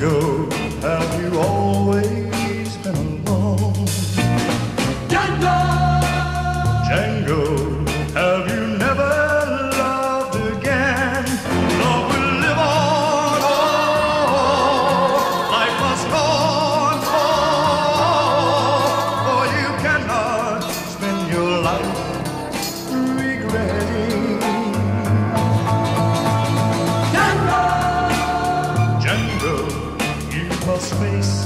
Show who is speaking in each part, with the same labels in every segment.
Speaker 1: Django, have you always been alone? Django! Django, have you never loved again? Love will live on, oh, life must go on, for you cannot spend your life regretting. Django, you must face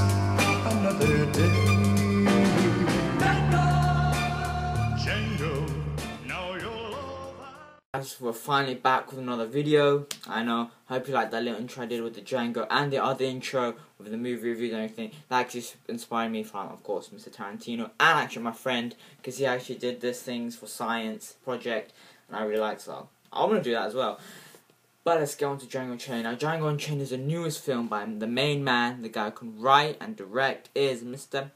Speaker 1: another day. Django, now you're over.
Speaker 2: Guys, we're finally back with another video. I know, hope you liked that little intro I did with the Django and the other intro with the movie reviews and everything. That actually inspired me from, of course, Mr. Tarantino and actually my friend, because he actually did this things for science project and I really liked it, so I want to do that as well. But let's get on to Django Unchained. Now, Django Unchained is the newest film by the main man, the guy who can write and direct, is Mr.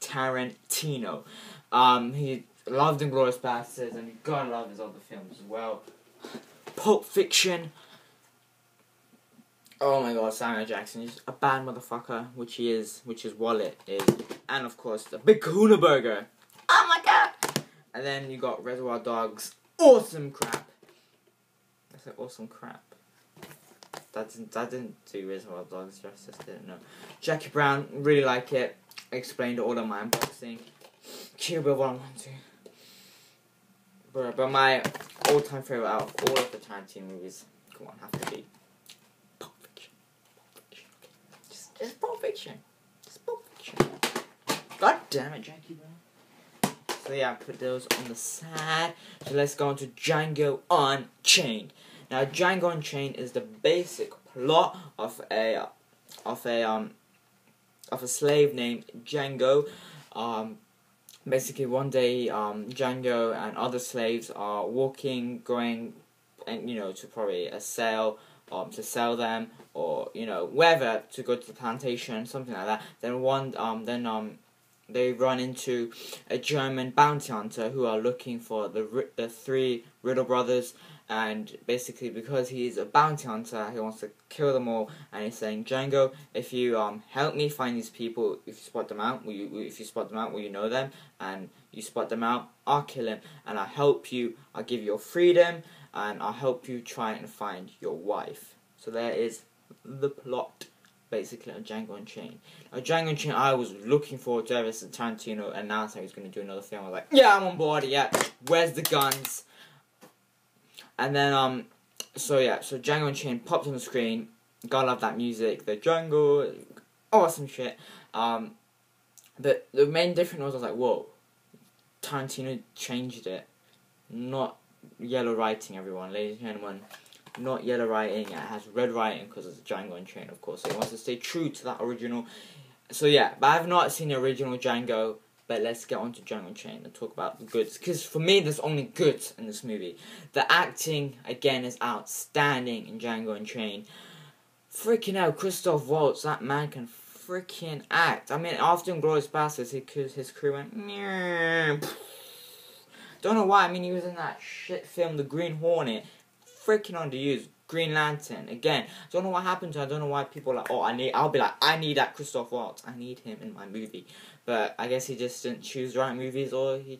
Speaker 2: Tarantino. He loved Inglourious Basterds, and you gotta love his other films as well. Pulp Fiction. Oh my God, Samuel Jackson is a bad motherfucker, which he is, which his wallet is, and of course the Big Kahuna Burger. Oh my God! And then you got Reservoir Dogs. Awesome crap. I said awesome crap. That didn't do Reservoir Dogs justice. Didn't know. Jackie Brown, really like it. I explained all of my unboxing. Kill Bill 1, 2. But my all-time favorite out of all of the Tarantino movies, come on, have to be Pulp Fiction. Pulp Fiction. Just Pulp Fiction. Just Pulp Fiction. God damn it, Jackie Brown. So yeah, I put those on the side. So let's go on to Django Unchained. Now, Django Unchained is the basic plot of a slave named Django. Basically, one day, Django and other slaves are walking, going, and to probably a sale, to sell them, or wherever, to go to the plantation, something like that. Then they run into a German bounty hunter who are looking for the three Riddle brothers. And basically, because he's a bounty hunter, he wants to kill them all. And he's saying, Django, if you help me find these people, if you spot them out, will you know them? And you spot them out, I'll kill him. And I'll help you. I'll give you your freedom, and I'll help you try and find your wife. So there is the plot, basically, of Django Unchained. Now, Django Unchained, I was looking forward to ever since Tarantino announced that he was going to do another film. I was like, yeah, I'm on board. Yeah, where's the guns? And then, so Django Unchained popped on the screen. Gotta love that music, the Django, awesome shit. But the main difference was I was like, whoa, Tarantino changed it. Not yellow writing, everyone, ladies and gentlemen. Not yellow writing, it has red writing because it's Django Unchained, of course. So he wants to stay true to that original. So yeah, but I have not seen the original Django. But let's get on to Django Unchained and talk about the goods. Because for me, there's only goods in this movie. The acting, again, is outstanding in Django Unchained. Freaking hell, Christoph Waltz, that man can freaking act. I mean, after Inglourious Basterds, his crew went, meh. Don't know why. I mean, he was in that shit film, The Green Hornet. Freaking underused. Green Lantern, again, don't know what happened to him. I don't know why people are like, oh, I'll be like, I need that Christoph Waltz, I need him in my movie. But I guess he just didn't choose the right movies, or he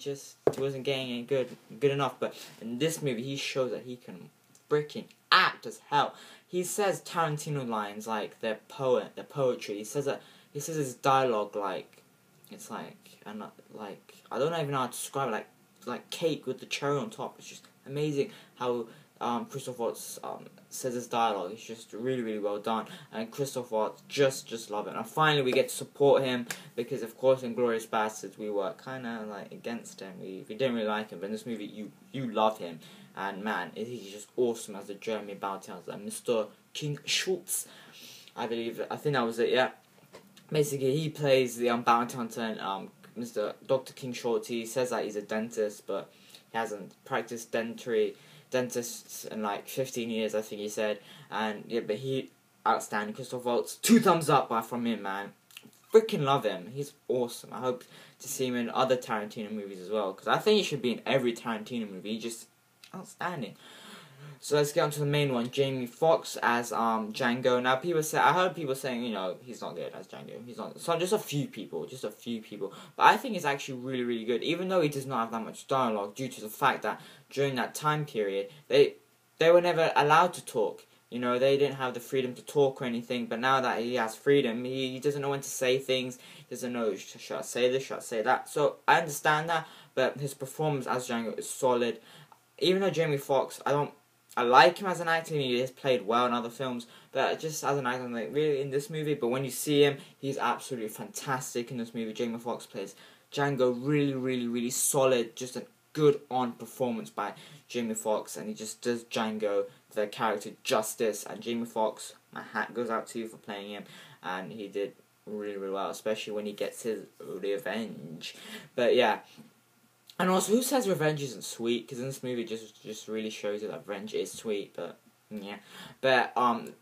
Speaker 2: wasn't getting it good enough. But in this movie, he shows that he can freaking act as hell. He says Tarantino lines like they're poetry. He says his dialogue like, it's like, and like, I don't even know how to describe it, like cake with the cherry on top. It's just amazing how Christoph Waltz says his dialogue. It's just really, really well done, and Christoph Waltz just love it. And finally, we get to support him because, of course, in Inglourious Basterds, we were kind of like against him. We didn't really like him, but in this movie, you love him, and man, he's just awesome as the German bounty hunter, Mr. King Schultz. I think that was it. Yeah, basically, he plays the bounty hunter, and Mr. Dr. King Schultz. He says that he's a dentist, but he hasn't practiced dentists in like 15 years, I think he said. And yeah, but he outstanding. Christoph Waltz, 2 thumbs up from him, man. Freaking love him. He's awesome. I hope to see him in other Tarantino movies as well, because I think he should be in every Tarantino movie. He's just outstanding. So let's get on to the main one, Jamie Foxx as Django. Now I heard people saying, you know, he's not good as Django. He's not. So just a few people. But I think he's actually really, really good, even though he does not have that much dialogue, due to the fact that during that time period they were never allowed to talk. You know, they didn't have the freedom to talk or anything. But now that he has freedom, he doesn't know when to say things. He doesn't know, should I say this, should I say that? So I understand that, but his performance as Django is solid. Even though Jamie Foxx, I like him as an actor, and he has played well in other films, but just as an actor, I'm like, really, in this movie? But when you see him, he's absolutely fantastic in this movie. Jamie Foxx plays Django really, really, really solid, just a good on performance by Jamie Foxx, and he just does Django, the character, justice. And Jamie Foxx, my hat goes out to you for playing him, and he did really, really well, especially when he gets his revenge. But yeah. And also, who says revenge isn't sweet? Because in this movie, just really shows you that revenge is sweet. But yeah, but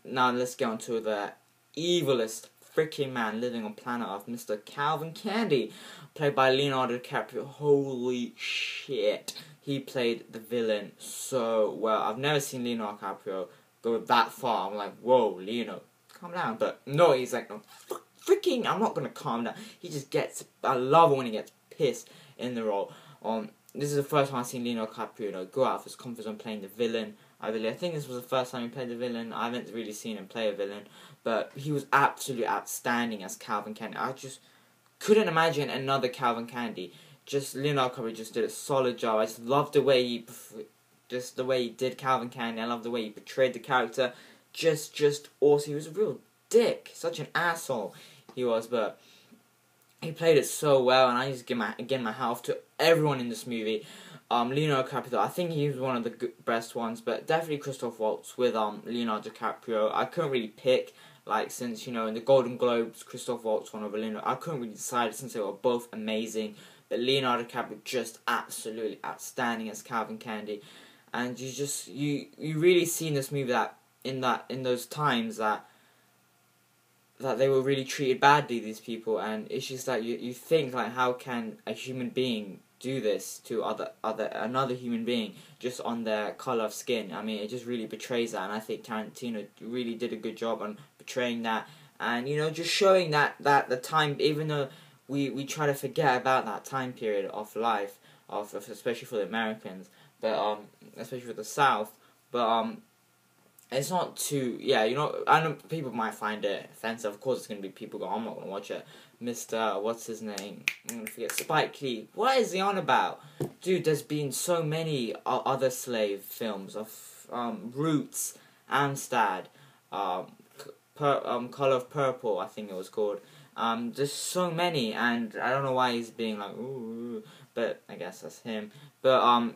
Speaker 2: now let's get on to the evilest freaking man living on planet Earth, Mr. Calvin Candy, played by Leonardo DiCaprio. Holy shit, he played the villain so well. I've never seen Leonardo DiCaprio go that far. I'm like, whoa, Leo, calm down. But no, he's like, no, freaking, I'm not gonna calm down. He just gets. I love it when he gets pissed in the role. This is the first time I've seen Leonardo DiCaprio go out of his comfort zone playing the villain. I think this was the first time he played the villain. I haven't really seen him play a villain, but he was absolutely outstanding as Calvin Candy. I just couldn't imagine another Calvin Candy. Just Leonardo DiCaprio just did a solid job. I just loved the way he did Calvin Candy. I love the way he portrayed the character. Just awesome. He was a real dick, such an asshole he was, but he played it so well, and I just give my hat off to everyone in this movie. Leonardo DiCaprio, I think he was one of the best ones, but definitely Christoph Waltz with Leonardo DiCaprio. I couldn't really pick, like, since, you know, in the Golden Globes, Christoph Waltz won over Leonardo. I couldn't really decide since they were both amazing, but Leonardo DiCaprio just absolutely outstanding as Calvin Candy. And you really see in this movie that in those times that they were really treated badly, these people, and it's just that you think, like, how can a human being do this to another human being just on their colour of skin? I mean, it just really betrays that, and I think Tarantino really did a good job on portraying that, and, you know, just showing that the time, even though we try to forget about that time period of life, especially for the Americans, but especially for the South, but it's not too, yeah, you know, I know people might find it offensive. Of course, it's going to be people go, I'm not going to watch it. Mr. What's his name? I'm going to forget. Spike Lee. What is he on about? Dude, there's been so many other slave films of Roots, Amistad, Color of Purple, I think it was called. There's so many, and I don't know why he's being like, ooh, but I guess that's him. But,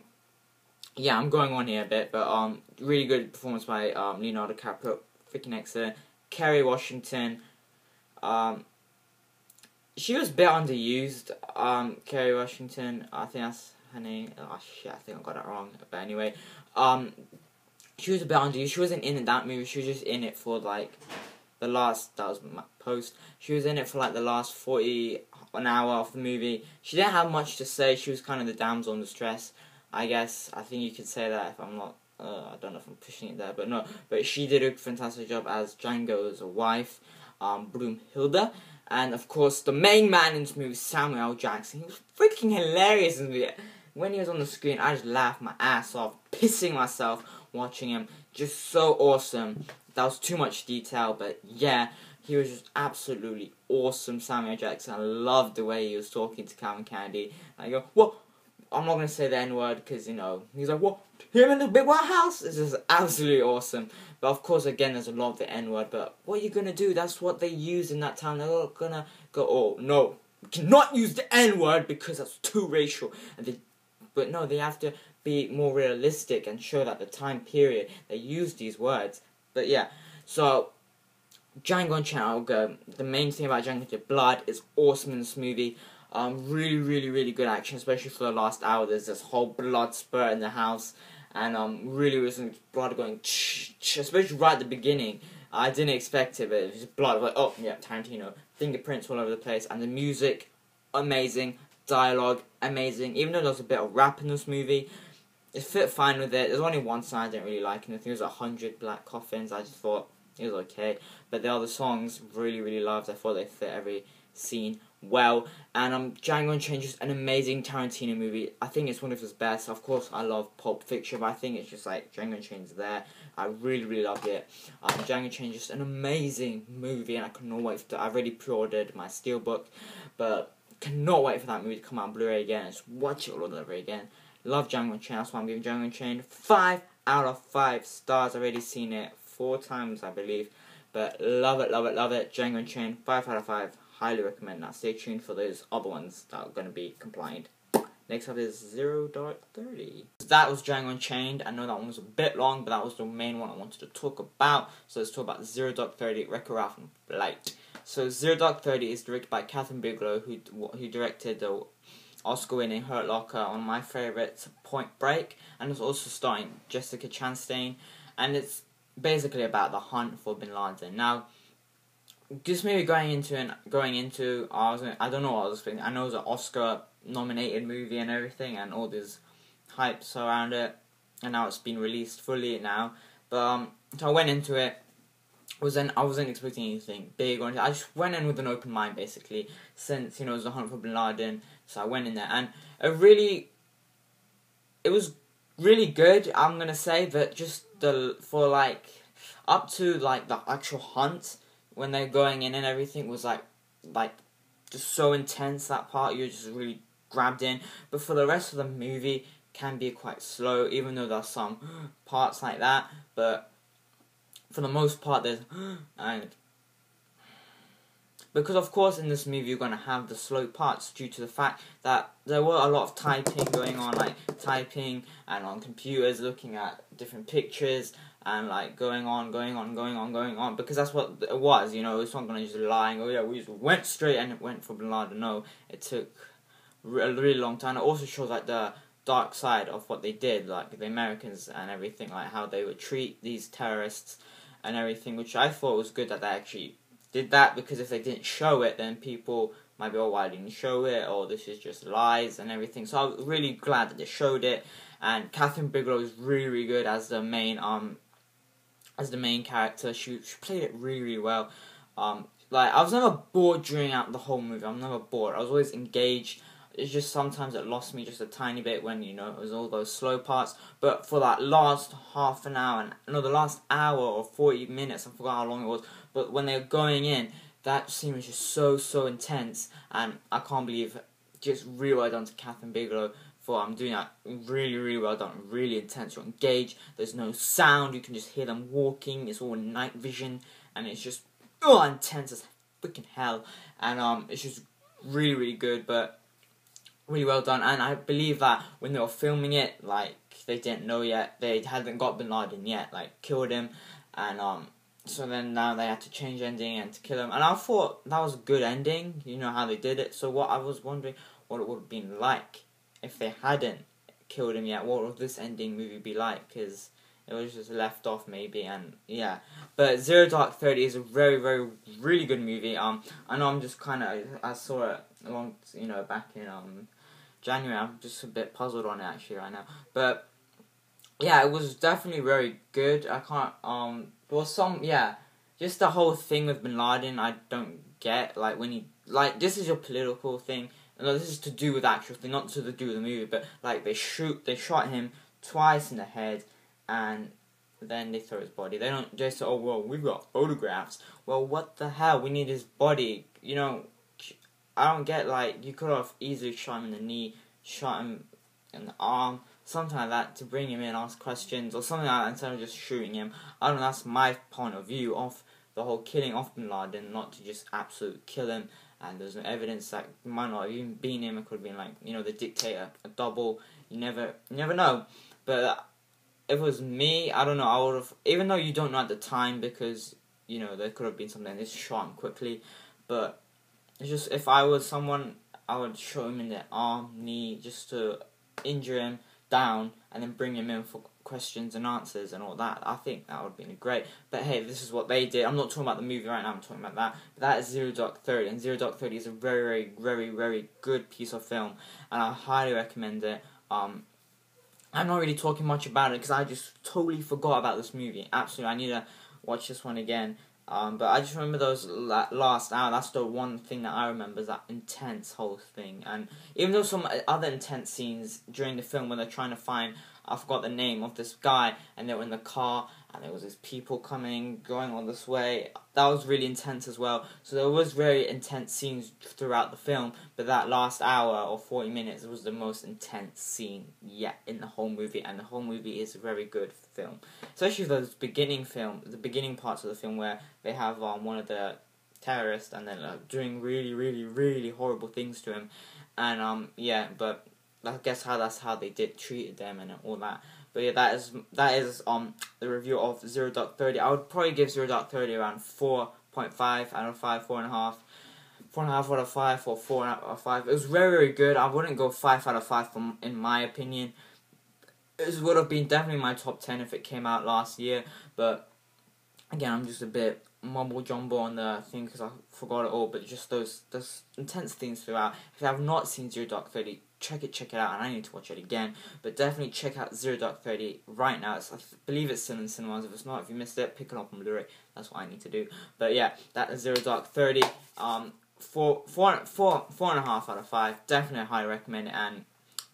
Speaker 2: yeah, I'm going on here a bit, but really good performance by Leonardo DiCaprio, freaking excellent. Kerry Washington, she was a bit underused. Kerry Washington, I think that's her name. Oh shit, I think I got that wrong. But anyway, she was a bit underused. She wasn't in that movie. She was just in it for like the last. That was my post. She was in it for like the last 40 an hour of the movie. She didn't have much to say. She was kind of the damsel in distress, I guess. I think you could say that if I'm not, I don't know if I'm pushing it there, but no. But she did a fantastic job as Django's wife, Broomhilda. And of course, the main man in this movie, Samuel L. Jackson. He was freaking hilarious in this movie. When he was on the screen, I just laughed my ass off, pissing myself watching him. Just so awesome. That was too much detail, but yeah, he was just absolutely awesome, Samuel L. Jackson. I loved the way he was talking to Calvin Candy. I go, what? I'm not going to say the N-word because, you know, he's like, what? Him in the big white house? This is absolutely awesome. But of course, again, there's a lot of the N-word. But what are you going to do? That's what they use in that town. They're not going to go, oh, no, we cannot use the N-word because that's too racial. But no, they have to be more realistic and show that the time period they use these words. But yeah, so Django Unchained, the main thing about Django, the blood is awesome in this movie. Really, really, really good action, especially for the last hour. There's this whole blood spurt in the house, and really was blood going, especially right at the beginning. I didn't expect it, but it was just blood. Like, oh yeah, Tarantino, fingerprints all over the place, and the music, amazing, dialogue, amazing. Even though there's a bit of rap in this movie, it fit fine with it. There's only one song I didn't really like, and I think it was 100 Black Coffins. I just thought it was okay, but the other songs really loved. I thought they fit every scene well. And Django Unchained is an amazing Tarantino movie. I think it's one of his best. Of course, I love Pulp Fiction, but I think it's just like Django Unchained's there. I really loved it. Django Unchained is just an amazing movie, and I cannot wait for I've already pre-ordered my steelbook, but cannot wait for that movie to come out on Blu-ray again and just watch it all over again. Love Django Unchained. That's why I'm giving Django Unchained 5 out of 5 stars. I've already seen it 4 times, I believe, but love it. Django Unchained, 5 out of 5. Highly recommend that. Stay tuned for those other ones that are going to be compliant. Next up is 0 Dark 30. That was Django Unchained. I know that one was a bit long, but that was the main one I wanted to talk about. So let's talk about 0 Dark 30, Wreck-It Ralph and Flight. So 0 Dark 30 is directed by Catherine Bigelow, who directed the Oscar-winning Hurt Locker, one of my favourites, Point Break, and it's also starring Jessica Chastain, and it's basically about the hunt for Bin Laden. Now, this movie I don't know what I was expecting. I know it was an Oscar-nominated movie and everything, and all this hypes around it, and now it's been released fully now. But so I went into it. I wasn't expecting anything big or anything. I just went in with an open mind, basically, since, you know, it was the hunt for Bin Laden. So I went in there, and it was really good. I'm gonna say that just up to the actual hunt, when they're going in and everything, was like just so intense. That part, you're just really grabbed in. But for the rest of the movie, can be quite slow, even though there's some parts like that. But for the most part, there's and because of course in this movie you're gonna have the slow parts due to the fact that there were a lot of typing going on, like typing and on computers looking at different pictures and going on, because that's what it was, you know. It's not gonna just lying, oh yeah, we just went straight and it went for Bin Laden. No, it took a really long time. It also shows the dark side of what they did, the Americans and everything, how they would treat these terrorists and everything, which I thought was good that they actually did that, because if they didn't show it, then people might be, oh, why didn't you show it, or this is just lies and everything. So I was really glad that they showed it, and Catherine Bigelow is really good as the main character. She played it really well. I was never bored during out the whole movie. I'm never bored. I was always engaged. It's just sometimes it lost me just a tiny bit when, you know, it was all those slow parts. But for that last half an hour, the last hour or 40 minutes, I forgot how long it was. But when they were going in, that scene was just so intense. And I can't believe it. Just really well done to Catherine Bigelow for doing that. Really well done. Really intense. You're engaged. There's no sound. You can just hear them walking. It's all night vision. And it's just intense as freaking hell. And it's just really good. But really well done. And I believe that when they were filming it, they didn't know yet. They hadn't got Bin Laden yet. Killed him. And so then now they had to change ending and to kill him. And I thought that was a good ending. You know how they did it. So what I was wondering, what it would have been like if they hadn't killed him yet. What would this ending movie be like? Because it was just left off maybe, and yeah. But 0 Dark 30 is a very really good movie. I know I'm just I saw it back in January. I'm just a bit puzzled on it actually right now. But yeah, it was definitely very good. I can't just the whole thing with Bin Laden I don't get. When he this is your political thing. No, this is to do with the actual thing, not to do with the movie. But they shot him twice in the head, and then they throw his body. They don't just say, oh well, we've got photographs. Well, what the hell? We need his body. You know, I don't get you could have easily shot him in the knee, shot him in the arm, something like that, to bring him in, ask questions or something like that, instead of just shooting him. I don't know. That's my point of view of the whole killing of Bin Laden, not to just absolutely kill him. And there's no evidence that might not have even been him. It could have been the dictator, a double. You never know. But if it was me, I don't know. I would have, even though you don't know at the time, because there could have been something. They shot him quickly, but it's just, if I was someone, I would shoot him in the arm, knee, just to injure him down, and then bring him in for questions and answers and all that. I think that would have been great. But hey, this is what they did. I'm not talking about the movie right now, I'm talking about that. But that is 0 Dark 30, and 0 Dark 30 is a very good piece of film, and I highly recommend it. I'm not really talking much about it because I just totally forgot about this movie. Absolutely, I need to watch this one again. But I just remember those last hour. That's the one thing that I remember, is that intense whole thing. And even though some other intense scenes during the film when they're trying to find, I forgot the name of this guy, and they were in the car, and there was these people coming, going on this way. That was really intense as well. So there was very intense scenes throughout the film, but that last hour or 40 minutes was the most intense scene yet in the whole movie, and the whole movie is a very good film. Especially the beginning parts of the film where they have one of the terrorists and then doing really, really, really horrible things to him, and yeah, but I guess that's how they treated them and all that. But yeah, that is the review of 0.30. I would probably give 0.30 around 4.5 out of 5, 4.5. 4.5 out of 5 or 4 out of 5. It was very, very good. I wouldn't go 5 out of 5 in my opinion. It would have been definitely my top 10 if it came out last year, but again, I'm just a bit mumble jumble on the thing because I forgot it all, but just those intense things throughout. If you have not seen 0.30, check it out, and I need to watch it again, but definitely check out 0.30 right now. I believe it's still in cinemas. If it's not, if you missed it, pick it up on Blu-ray. That's what I need to do. But yeah, that is 0.30. 4.5 out of 5. Definitely highly recommend it, and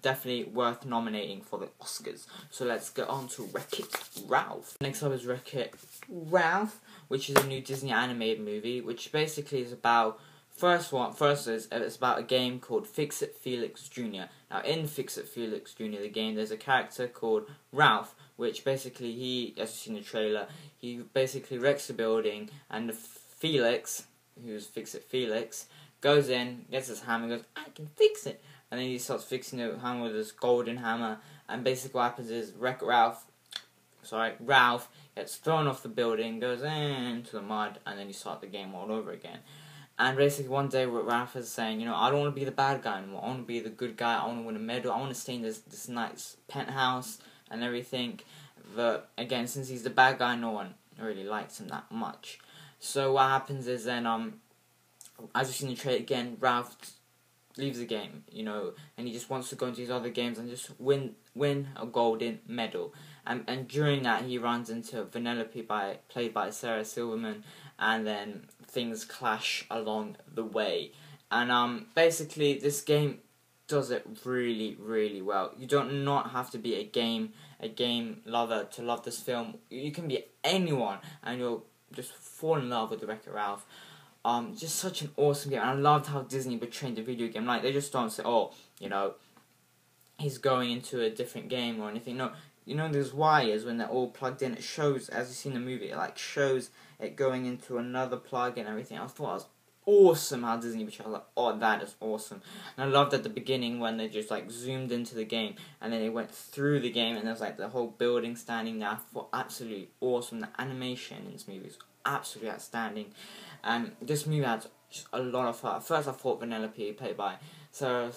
Speaker 2: definitely worth nominating for the Oscars. So let's get on to Wreck-It Ralph. Next up is Wreck-It Ralph, which is a new Disney animated movie, which basically is about it's about a game called Fix-It Felix Jr. Now in Fix-It Felix Jr. the game, there's a character called Ralph, which basically he, as you see in the trailer, he basically wrecks the building, and Felix, who's Fix-It Felix, goes in, gets his hammer, and goes, I can fix it. And then he starts fixing the hammer with his golden hammer, and basically what happens is Ralph gets thrown off the building, goes into the mud, and then you start the game all over again. And basically one day Ralph is saying, I don't want to be the bad guy anymore, I want to be the good guy, I want to win a medal, I want to stay in this nice penthouse and everything. But again, since he's the bad guy, no one really likes him that much. So what happens is then, as you've seen the trailer again, Ralph leaves the game, and he just wants to go into his other games and just win a golden medal. And during that, he runs into Vanellope, played by Sarah Silverman, and then things clash along the way. And basically, this game does it really, really well. You don't not have to be a game lover to love this film. You can be anyone, and you'll just fall in love with the Wreck-It Ralph. Just such an awesome game, and I loved how Disney portrayed the video game. Like, they just don't say, he's going into a different game or anything. No, there's wires when they're all plugged in. It shows, as you see in the movie, it shows it going into another plug and everything. I thought it was awesome how Disney portrayed. I was like, that is awesome. And I loved at the beginning when they just zoomed into the game, and then they went through the game, and there's the whole building standing there. I thought absolutely awesome. The animation in this movie is absolutely outstanding. And this movie had just a lot of fun. At first I thought Vanellope, played by Sarah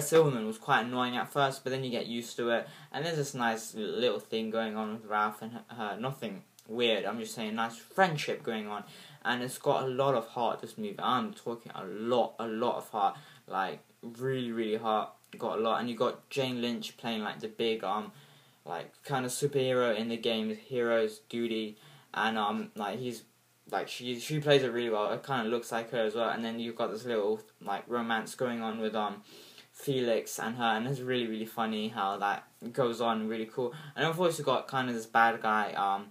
Speaker 2: Silverman, was quite annoying at first, but then you get used to it, and there's this nice little thing going on with Ralph and her. Nothing weird, I'm just saying nice friendship going on, and it's got a lot of heart, this movie. I'm talking a lot of heart, really, really heart, got a lot. And you got Jane Lynch playing the big kind of superhero in the game, Hero's Duty, and he's she plays it really well. It kind of looks like her as well. And then you've got this little romance going on with Felix and her, and it's really, really funny how that goes on. Really cool. And of course you got kind of this bad guy.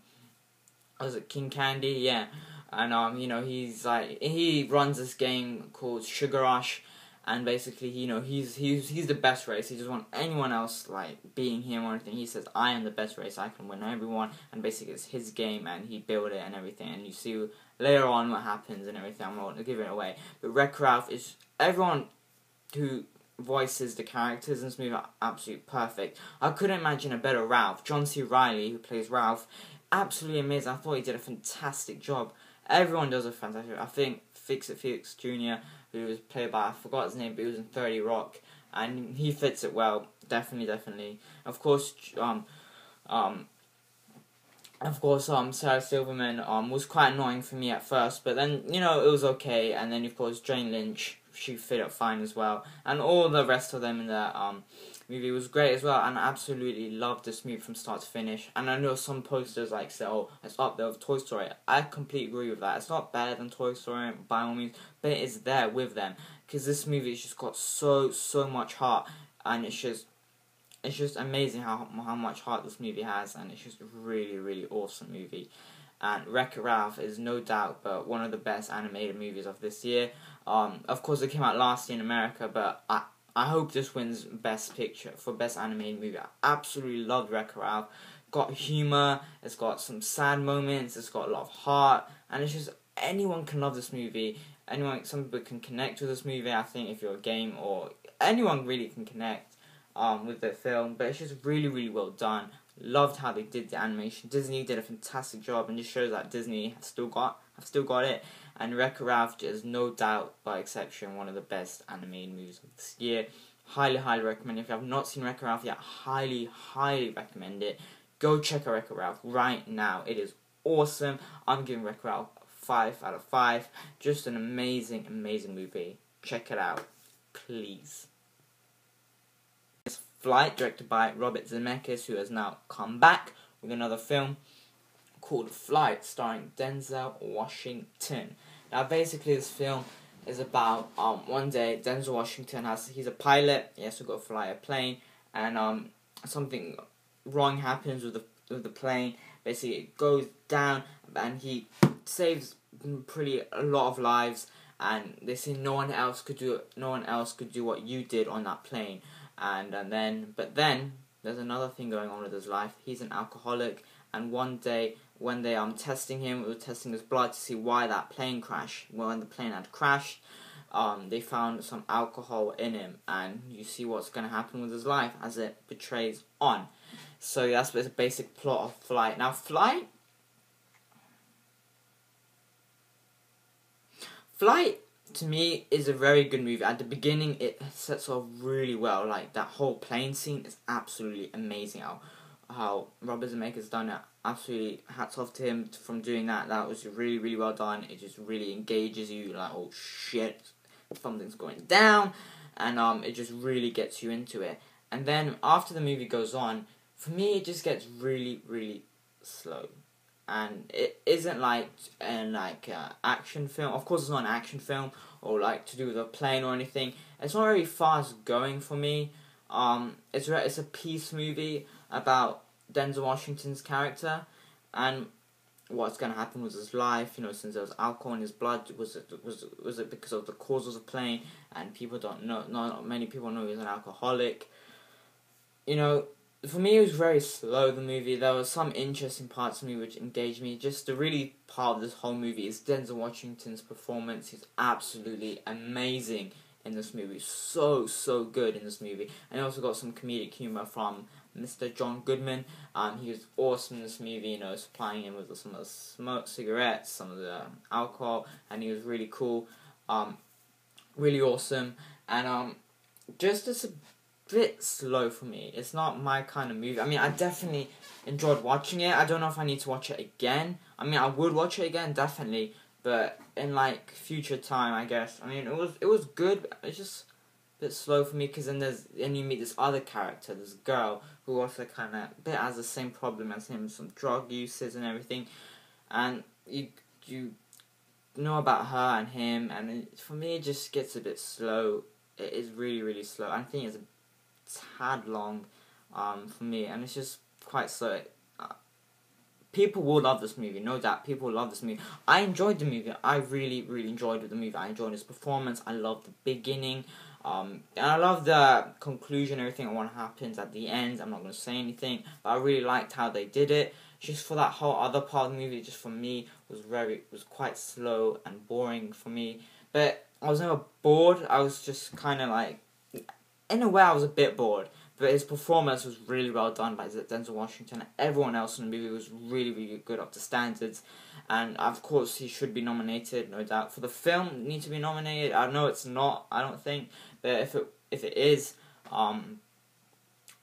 Speaker 2: Was it King Candy? Yeah. And he's he runs this game called Sugar Rush. And basically, he's the best race. He doesn't want anyone else being him or anything. He says, I am the best race. I can win everyone. And basically, it's his game, and he built it and everything. And you see later on what happens and everything. I'm not going to give it away. But Wreck-It Ralph is everyone who voices the characters in this movie are absolutely perfect. I couldn't imagine a better Ralph. John C. Reilly, who plays Ralph, absolutely amazing. I thought he did a fantastic job. Everyone does a fantastic job. I think Fix-It Felix Jr., who was played by, I forgot his name, but he was in 30 Rock, and he fits it well, definitely. Of course, Sarah Silverman was quite annoying for me at first, but then, it was okay. And then, of course, Jane Lynch she fit it fine as well, and all the rest of them in the movie was great as well, and I absolutely loved this movie from start to finish. And I know some posters like say, oh, it's up there with Toy Story. I completely agree with that. It's not better than Toy Story by all means, but it is there with them, because this movie has just got so much heart, and it's just amazing how much heart this movie has, and it's just a really awesome movie. And Wreck-It Ralph is no doubt but one of the best animated movies of this year. Of course, it came out last year in America, but I hope this wins Best Picture for Best Animated Movie. I absolutely loved Wreck-It Ralph. Got humour, it's got some sad moments, it's got a lot of heart, and it's just, anyone can love this movie. Some people can connect with this movie. I think if you're a game, or anyone really can connect with the film, but it's just really well done. Loved how they did the animation. Disney did a fantastic job, and just shows that Disney have still got it. And Wreck-It Ralph is no doubt, by exception, one of the best animated movies of this year. Highly recommend it. If you have not seen Wreck-It Ralph yet, highly recommend it. Go check out Wreck-It Ralph right now. It is awesome. I'm giving Wreck-It Ralph 5 out of 5. Just an amazing movie. Check it out, please. Flight, directed by Robert Zemeckis, who has now come back with another film called Flight, starring Denzel Washington. Now, basically, this film is about one day Denzel Washington he's a pilot. He has to go fly a plane, and something wrong happens with the plane. Basically, it goes down, and he saves a lot of lives. And they say no one else could do what you did on that plane. But then there's another thing going on with his life. He's an alcoholic, and one day when they testing his blood to see why that plane crashed, when the plane had crashed, they found some alcohol in him, and you see what's going to happen with his life as it betrays on. So that's the basic plot of Flight. Now, Flight to me is a very good movie. At the beginning, it sets off really well. Like, that whole plane scene is absolutely amazing. How Robert Zemeckis done it. Absolutely hats off to him from doing that. That was really well done. It just really engages you. Like, oh shit, something's going down, and it just really gets you into it. And then after the movie goes on, for me, it just gets really slow. And it isn't like an action film. Of course, it's not an action film or like to do with a plane or anything. It's not very fast going for me. It's a peace movie about Denzel Washington's character and what's going to happen with his life. You know, since there was alcohol in his blood, was it because of the causes of the plane? And people don't know. Not many people know he's an alcoholic. You know. For me, it was very slow, the movie. There were some interesting parts of me which engaged me. Just the really part of this whole movie is Denzel Washington's performance. He's absolutely amazing in this movie. So good in this movie. And he also got some comedic humor from Mr. John Goodman. He was awesome in this movie, you know, supplying him with some of the cigarettes, some of the alcohol, and he was really cool. Really awesome. And just as a bit slow for me. It's not my kind of movie. I mean, I definitely enjoyed watching it. I don't know if I need to watch it again. I mean, I would watch it again, definitely, but in like future time, I guess. I mean, it was good, but it's just a bit slow for me, because then you meet this other character, this girl who also kind of has the same problem as him, some drug uses and everything, and you know about her and him, and for me, it just gets a bit slow. It is really slow. I think it's a tad long for me, and it's just quite slow. People will love this movie, no doubt. People will love this movie. I enjoyed the movie. I really enjoyed the movie. I enjoyed his performance. I loved the beginning, and I love the conclusion, everything and what happens at the end. I'm not going to say anything, but I really liked how they did it. Just for that whole other part of the movie, just for me, was quite slow and boring for me. But I was never bored. I was just kind of like, in a way, I was a bit bored, but his performance was really well done by Denzel Washington. Everyone else in the movie was really good, up to standards, and of course he should be nominated, no doubt. For the film, need to be nominated. I know it's not, I don't think, but if it is, I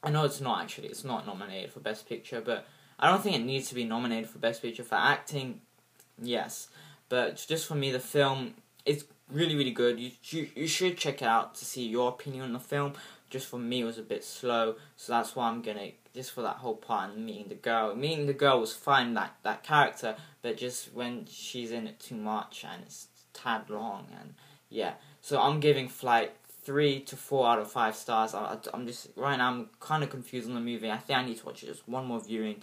Speaker 2: know it's not actually. It's not nominated for Best Picture, but I don't think it needs to be nominated for Best Picture. For acting, yes, but just for me, the film really good. You should check it out to see your opinion on the film. Just for me, it was a bit slow, so that's why I'm gonna, just for that whole part and meeting the girl was fine, that character, but just when she's in it too much and it's tad long, and yeah, so I'm giving Flight 3 to 4 out of 5 stars. I'm just, right now I'm kind of confused on the movie. I think I need to watch it just one more viewing,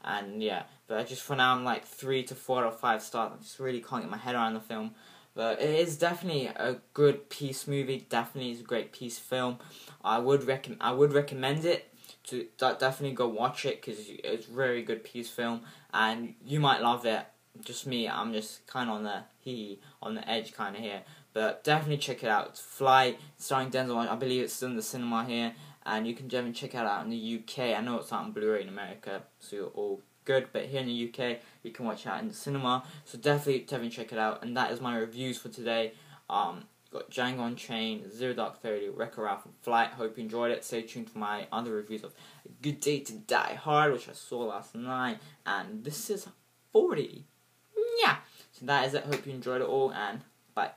Speaker 2: and yeah, but just for now I'm like 3 to 4 out of 5 stars. I just really can't get my head around the film. But it is definitely a good peace movie. Definitely is a great peace film. I would recommend it to definitely go watch it, because it's a very good peace film and you might love it. Just me, I'm just kind of on the edge kind of here. But definitely check it out. It's Flight, starring Denzel. I believe it's still in the cinema here, and you can definitely check it out in the UK. I know it's out on Blu-ray in America, so you're all good, but here in the UK you can watch it out in the cinema, so definitely check it out. And that is my reviews for today. Got Django Unchained, Zero Dark 30, Wreck-It Ralph, and Flight. Hope you enjoyed it. Stay tuned for my other reviews of A Good Day to Die Hard, which I saw last night, and this is 40. Yeah, so that is it. Hope you enjoyed it all, and bye.